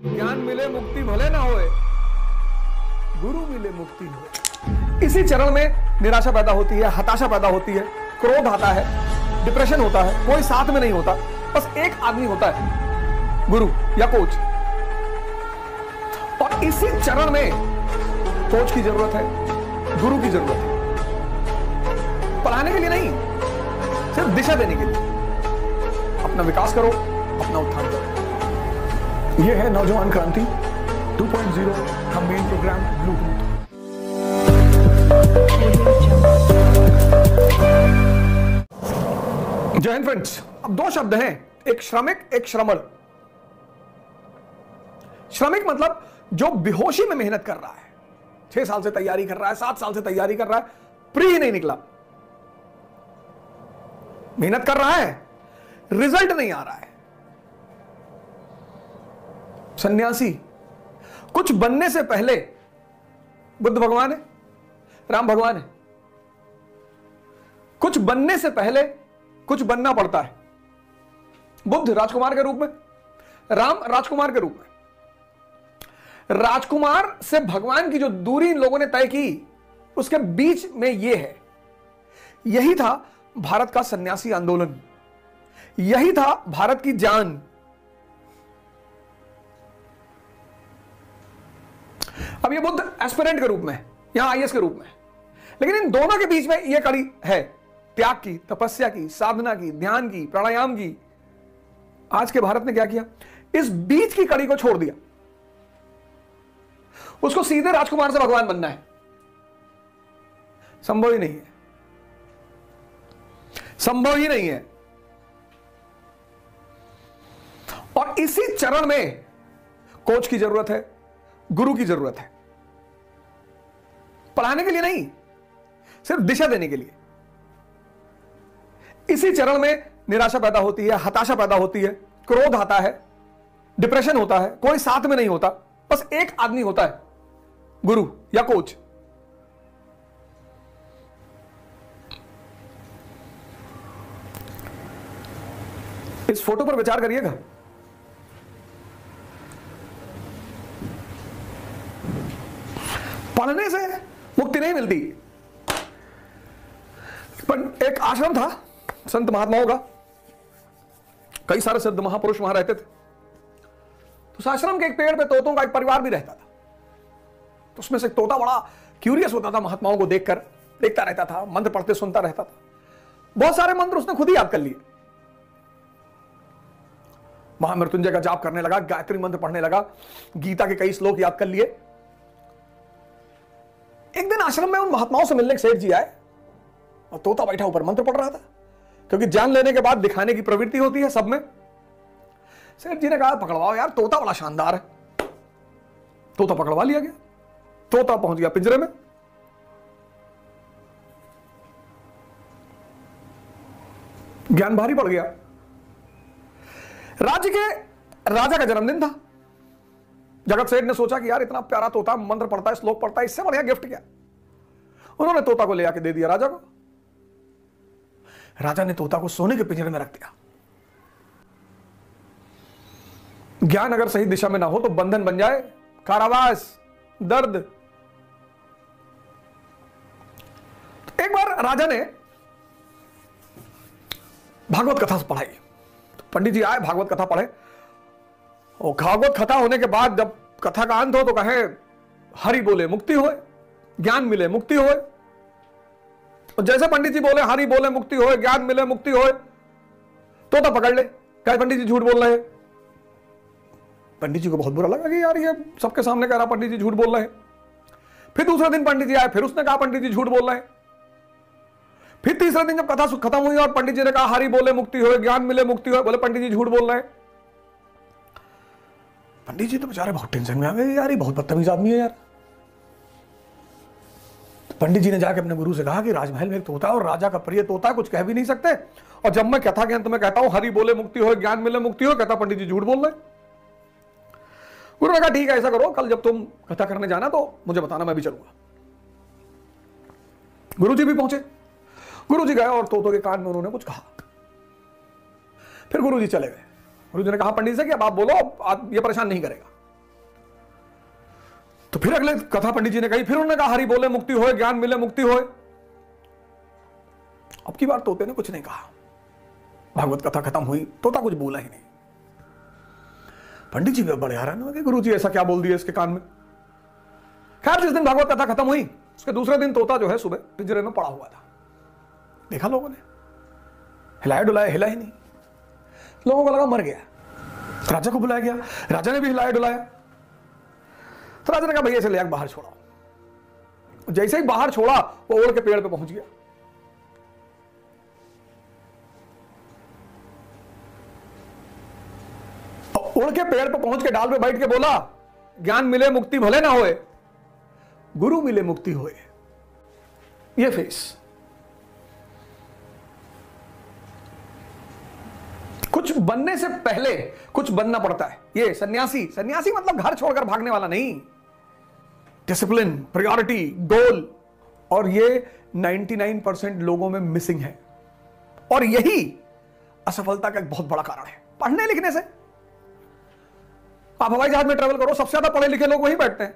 ज्ञान मिले मुक्ति भले ना होए, गुरु मिले मुक्ति होए। इसी चरण में निराशा पैदा होती है, हताशा पैदा होती है, क्रोध आता है, डिप्रेशन होता है, कोई साथ में नहीं होता, बस एक आदमी होता है, गुरु या कोच। और इसी चरण में कोच की जरूरत है, गुरु की जरूरत है, पढ़ाने के लिए नहीं, सिर्फ दिशा देने के लिए। अपना विकास करो, अपना उत्थान करो। यह है नौजवान क्रांति 2.0 का मेन प्रोग्राम ब्लूटूथ। जय हिंद फ्रेंड्स। अब दो शब्द हैं, एक श्रमिक, एक श्रमण। श्रमिक मतलब जो बेहोशी में मेहनत कर रहा है, 6 साल से तैयारी कर रहा है, 7 साल से तैयारी कर रहा है, प्री ही नहीं निकला, मेहनत कर रहा है, रिजल्ट नहीं आ रहा है। सन्यासी, कुछ बनने से पहले बुद्ध भगवान है, राम भगवान है, कुछ बनने से पहले कुछ बनना पड़ता है। बुद्ध राजकुमार के रूप में, राम राजकुमार के रूप में। राजकुमार से भगवान की जो दूरी इन लोगों ने तय की, उसके बीच में यह है। यही था भारत का सन्यासी आंदोलन, यही था भारत की जान। अब ये बुद्ध एस्पिरेंट के रूप में, यहां आईएएस के रूप में, लेकिन इन दोनों के बीच में यह कड़ी है त्याग की, तपस्या की, साधना की, ध्यान की, प्राणायाम की। आज के भारत ने क्या किया? इस बीच की कड़ी को छोड़ दिया। उसको सीधे राजकुमार से भगवान बनना है, संभव ही नहीं है, संभव ही नहीं है। और इसी चरण में कोच की जरूरत है, गुरु की जरूरत है, पढ़ाने के लिए नहीं, सिर्फ दिशा देने के लिए। इसी चरण में निराशा पैदा होती है, हताशा पैदा होती है, क्रोध आता है, डिप्रेशन होता है, कोई साथ में नहीं होता, बस एक आदमी होता है, गुरु या कोच। इस फोटो पर विचार करिएगा। पढ़ने से मुक्ति नहीं मिलती। पर एक आश्रम था संत महात्माओं का, कई सारे सिद्ध महापुरुष वहां रहते थे। तो उस आश्रम के एक पेड़ पे तोतों का एक परिवार भी रहता था। तो उसमें से एक तोता बड़ा क्यूरियस होता था, महात्माओं को देखकर देखता रहता था, मंत्र पढ़ते सुनता रहता था। बहुत सारे मंत्र उसने खुद ही याद कर लिए। महामृत्युंजय का जाप करने लगा, गायत्री मंत्र पढ़ने लगा, गीता के कई श्लोक याद कर लिए। एक दिन आश्रम में उन महात्माओं से मिलने सेठ जी आए और तोता बैठा ऊपर मंत्र पढ़ रहा था, क्योंकि जान लेने के बाद दिखाने की प्रवृत्ति होती है सब में। सेठ जी ने कहा, पकड़वाओ यार, तोता बड़ा शानदार है। तोता पकड़वा लिया गया। तोता पहुंच गया पिंजरे में। ज्ञान भारी पड़ गया। राज्य के राजा का जन्मदिन था। जगत सेठ ने सोचा कि यार इतना प्यारा तोता मंत्र पढ़ता है, श्लोक पढ़ता है, इससे बढ़िया गिफ्ट क्या। उन्होंने तोता को ले आके दे दिया राजा को। राजा ने तोता को सोने के पिंजरे में रख दिया। ज्ञान अगर सही दिशा में ना हो तो बंधन बन जाए, कारावास, दर्द। तो एक बार राजा ने भागवत कथा पढ़ाई। तो पंडित जी आए, भागवत कथा पढ़े। और भागवत कथा होने के बाद जब कथा का अंत हो तो कहे, हरि बोले मुक्ति होए, ज्ञान मिले मुक्ति होए। और जैसे पंडित जी बोले हरि बोले मुक्ति होए, ज्ञान मिले मुक्ति होए, तोता पकड़ ले, कहे पंडित जी झूठ बोल रहे हैं। पंडित जी को बहुत बुरा लगा कि यार ये सबके सामने कह रहा पंडित जी झूठ बोल रहे हैं। फिर दूसरे दिन पंडित जी आए, फिर उसने कहा पंडित जी झूठ बोल रहे हैं। फिर तीसरे दिन जब कथा खत्म हुई और पंडित जी ने कहा हरि बोले मुक्ति होए, ज्ञान मिले मुक्ति होए, बोले पंडित जी झूठ बोल रहे हैं। पंडित जी तो बेचारे बहुत टेंशन में आ गए, यार ये बहुत बदतमीज आदमी है यार। तो पंडित जी ने जाकर अपने गुरु से कहा कि राजमहल में एक तोता और राजा का प्रिय तोता, कुछ कह भी नहीं सकते, और जब मैं कथा के अंत में कहता हूं हरि बोले मुक्ति हो, ज्ञान मिले मुक्ति हो, कहता पंडित जी झूठ बोल रहे। गुरु ने कहा ठीक है, ऐसा करो, कल जब तुम कथा करने जाना तो मुझे बताना, मैं भी चलूंगा। गुरु जी भी पहुंचे। गुरु जी गए और तोतों के कान में उन्होंने कुछ कहा। फिर गुरु जी चले गए। गुरु जी ने कहा पंडित से कि अब आप बोलो, अब ये परेशान नहीं करेगा। तो फिर अगले कथा पंडित जी ने कही, फिर उन्होंने कहा हरि बोले मुक्ति होए, ज्ञान मिले मुक्ति होए। अब की बार तोते ने कुछ नहीं कहा। भागवत कथा खत्म हुई, तोता कुछ बोला ही नहीं। पंडित जी भी बड़े हैरान हो गए, गुरु जी ऐसा क्या बोल दिया इसके कान में। खैर जिस दिन भागवत कथा खत्म हुई उसके दूसरे दिन तोता जो है सुबह पिंजरे में पड़ा हुआ था। देखा लोगों ने, हिलाया डुलाया, हिला ही नहीं। लोगों को लगा मर गया। राजा को बुलाया गया, राजा ने भी हिलाया डुलाया। तो राजा ने कहा भैया इसे ले बाहर छोड़ा। जैसे ही बाहर छोड़ा वो उड़ के पेड़ पे पहुंच गया। उड़ के पेड़ पे पहुंच के डाल पे बैठ के बोला, ज्ञान मिले मुक्ति भले ना होए, गुरु मिले मुक्ति होए। ये फेस। कुछ बनने से पहले कुछ बनना पड़ता है। ये सन्यासी, सन्यासी मतलब घर छोड़कर भागने वाला नहीं। डिसिप्लिन, प्रायोरिटी, गोल। और ये 99% लोगों में मिसिंग है। और यही असफलता का एक बहुत बड़ा कारण है। पढ़ने लिखने से आप हवाई जहाज में ट्रेवल करो, सबसे ज्यादा पढ़े लिखे लोग वहीं बैठते हैं।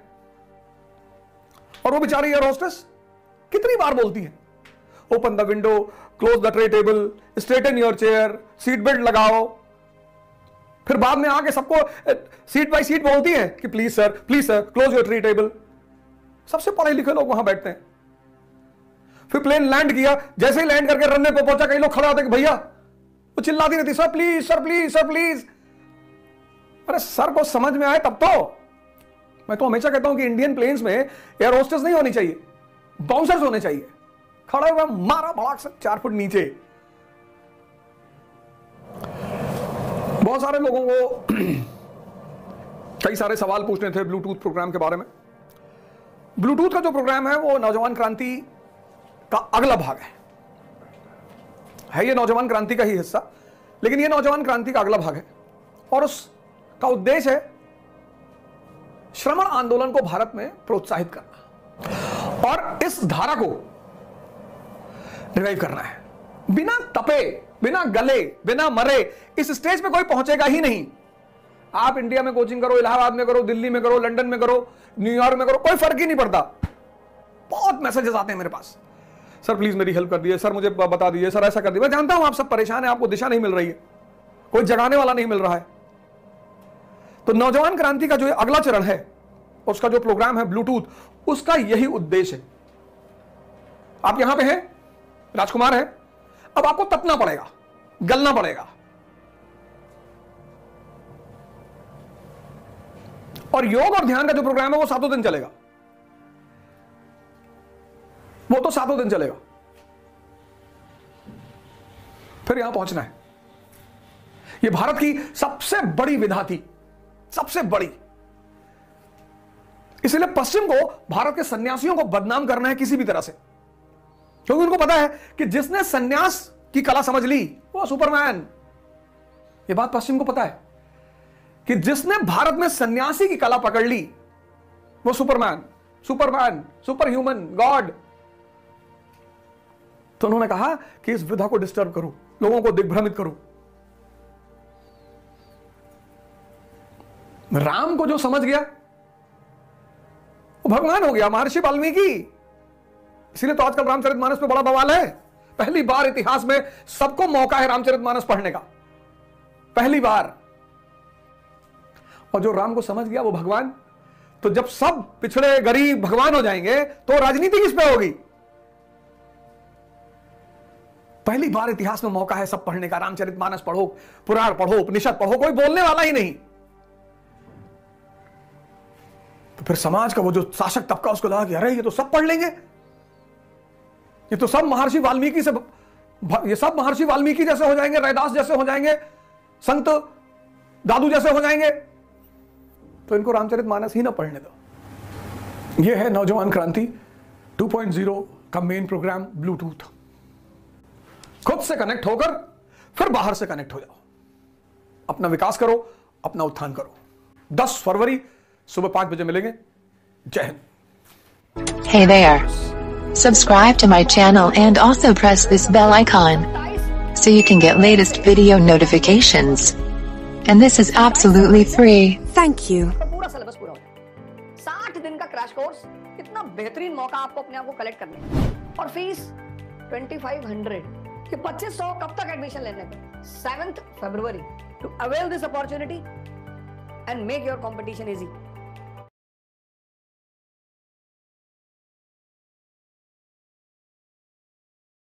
और वो बेचारी एयर होस्टेस कितनी बार बोलती है, open the window, close the tray table, straighten your chair, seat belt लगाओ। फिर बाद में आके सबको सीट बाय सीट बोलती है कि please sir close your tray table. सबसे पढ़े लिखे लोग वहां बैठते हैं। फिर प्लेन लैंड किया, जैसे ही लैंड करके रनवे पे पहुंचा, कई लोग खड़े होते कि भैया, वो चिल्लाती रहती sir please sir please sir please. अरे सर को समझ में आए तब तो। मैं तो हमेशा कहता हूं कि इंडियन प्लेन्स में एयर होस्टेस नहीं होनी चाहिए, बाउंसर्स होने चाहिए। खड़ा हुआ मारा भड़ाक से 4 फुट नीचे। बहुत सारे लोगों को कई सारे सवाल पूछने थे ब्लूटूथ प्रोग्राम के बारे में। ब्लूटूथ का जो प्रोग्राम है वो नौजवान क्रांति का अगला भाग है। ये नौजवान क्रांति का ही हिस्सा, लेकिन ये नौजवान क्रांति का अगला भाग है। और उसका उद्देश्य है श्रमण आंदोलन को भारत में प्रोत्साहित करना और इस धारा को रिवाइव करना है। बिना तपे, बिना गले, बिना मरे इस स्टेज पे कोई पहुंचेगा ही नहीं। आप इंडिया में कोचिंग करो, इलाहाबाद में करो, दिल्ली में करो, लंदन में करो, न्यूयॉर्क में करो, कोई फर्क ही नहीं पड़ता। बहुत मैसेजेस आते हैं मेरे पास, सर प्लीज मेरी हेल्प कर दिए, सर मुझे बता दीजिए, सर ऐसा कर दिए। मैं जानता हूं आप सब परेशान हैं, आपको दिशा नहीं मिल रही है, कोई जगाने वाला नहीं मिल रहा है। तो नौजवान क्रांति का जो अगला चरण है, उसका जो प्रोग्राम है ब्लूटूथ, उसका यही उद्देश्य है। आप यहां पे हैं, राजकुमार है, अब आपको तपना पड़ेगा, गलना पड़ेगा। और योग और ध्यान का जो प्रोग्राम है वो 7 दिन चलेगा। वो तो 7 दिन चलेगा। फिर यहां पहुंचना है। ये भारत की सबसे बड़ी विधा थी, सबसे बड़ी। इसलिए पश्चिम को, भारत के सन्यासियों को बदनाम करना है किसी भी तरह से, क्योंकि उनको पता है कि जिसने सन्यास की कला समझ ली वो सुपरमैन। ये बात पश्चिम को पता है कि जिसने भारत में सन्यासी की कला पकड़ ली वो Superman, Superman, super human, God. तो उन्होंने कहा कि इस विधा को डिस्टर्ब करो, लोगों को दिग्भ्रमित करो। राम को जो समझ गया वो भगवान हो गया, महर्षि वाल्मीकि। इसीलिए तो आजकल रामचरितमानस पे बड़ा बवाल है। पहली बार इतिहास में सबको मौका है रामचरितमानस पढ़ने का, पहली बार। और जो राम को समझ गया वो भगवान। तो जब सब पिछड़े गरीब भगवान हो जाएंगे तो राजनीति किस पे होगी? पहली बार इतिहास में मौका है सब पढ़ने का। रामचरितमानस पढ़ो, पुराण पढ़ो, उपनिषद पढ़ो, कोई बोलने वाला ही नहीं। तो फिर समाज का वो जो शासक तबका, उसको लगा कि अरे ये तो सब पढ़ लेंगे, ये तो सब महर्षि वाल्मीकि से, ये सब महर्षि वाल्मीकि जैसे हो जाएंगे, रैदास जैसे हो जाएंगे, संत दादू जैसे हो जाएंगे, तो इनको रामचरितमानस ही ना पढ़ने दो। ये है नौजवान क्रांति 2.0 का मेन प्रोग्राम ब्लूटूथ। खुद से कनेक्ट होकर फिर बाहर से कनेक्ट हो जाओ, अपना विकास करो, अपना उत्थान करो। 10 फरवरी सुबह 5 बजे मिलेंगे। जय Hind. Hey there. Subscribe to my channel and also press this bell icon so you can get latest video notifications. And this is absolutely free. Thank you. 60 दिन का क्रैश कोर्स, इतना बेहतरीन मौका आपको अपने आप को कलेक्ट करने का। और फीस 2500, ये 2500 कब तक एडमिशन लेने पे? 7th February। To avail this opportunity and make your competition easy.